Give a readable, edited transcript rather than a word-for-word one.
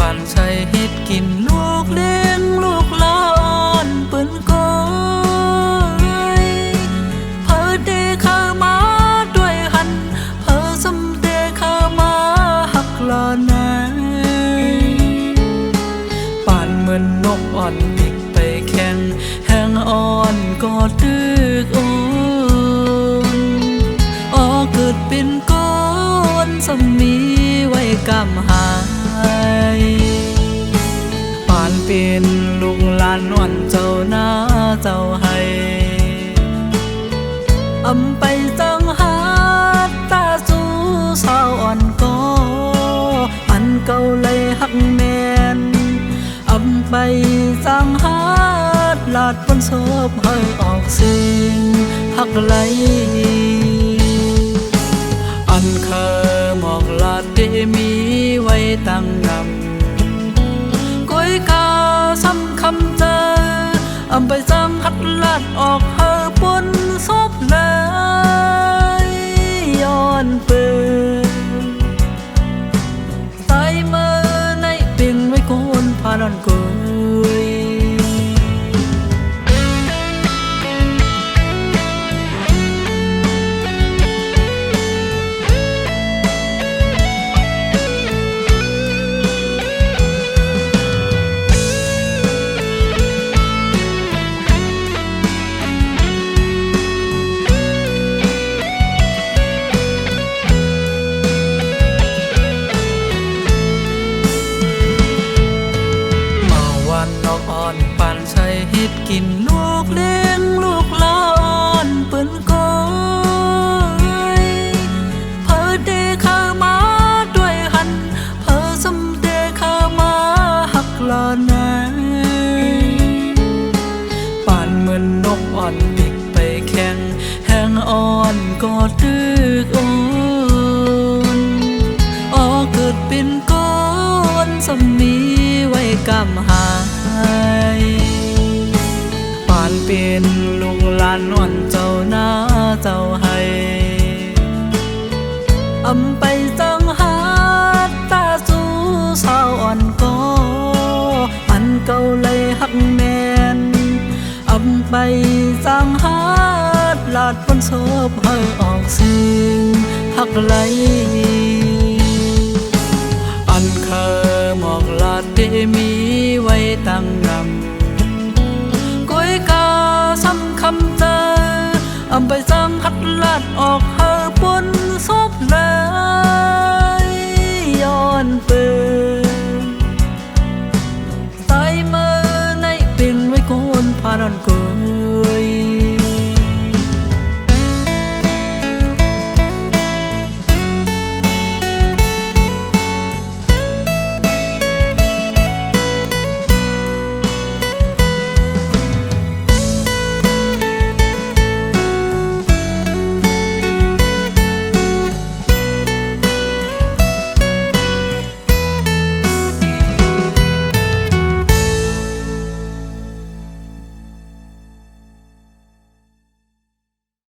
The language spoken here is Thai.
ปั่นใช้เฮ็ดกินลูกเลี้ยงลูกหลานเปิ้นก้อยเพิ่นเดเข้ามาด้วยหันเพิ่นสำเดเข้ามาหักลานายป่านเหมือนนกอ่อนบิกไปแข่งแห้งอ่อนก็ตึกโอนอ๋อเกิดเป็นก้อนสมีไว้กำหายป่านเป็นลูกหลานอ่อนเจ้าหน้าเจ้าให้อำไปจังหาตาสู้สาวอ่อนก็อันเก่าเลยหักแม่นอำไปจังหาลาดปนศพให้ออกสิ่งหักไหลอันเคยหมอกลาดได้มีไว้ตั้งนำก้อยกาซ้ำคำเจออำไปจังหัดลาดออกเฮอปนศพเลยย้อนเปิดใส่มือในเป็นไว้โกนพานอนกุยปั่นใช้เฮ็ดกินลูกเลี้ยงลูกหลานเปิ้นก้อยเพิ่นเดเข้ามาด้วยหันเพิ่นสำเดเข้ามาหักลานายป่านเหมือนนกอ่อนบิกไปแข่งแห้งอ่อนก็ตึกโอนอ๋อเกิดเป็นก้อนสมีไว้กำหายป่านเป็นลูกหลานอ่อนเจ้าหน้าเจ้าให้อำไปจังหาตาสู้สาวอ่อนก็อันเก่าเลยหักแม่นอำไปจังหาลาดปนศพให้ออกสิ่งหักไหลอันเคยหมอกลาดได้มีไว้ตั้งนำก้อยกาซ้ำคำเจออำไปจังหัดลาดออกเฮอปน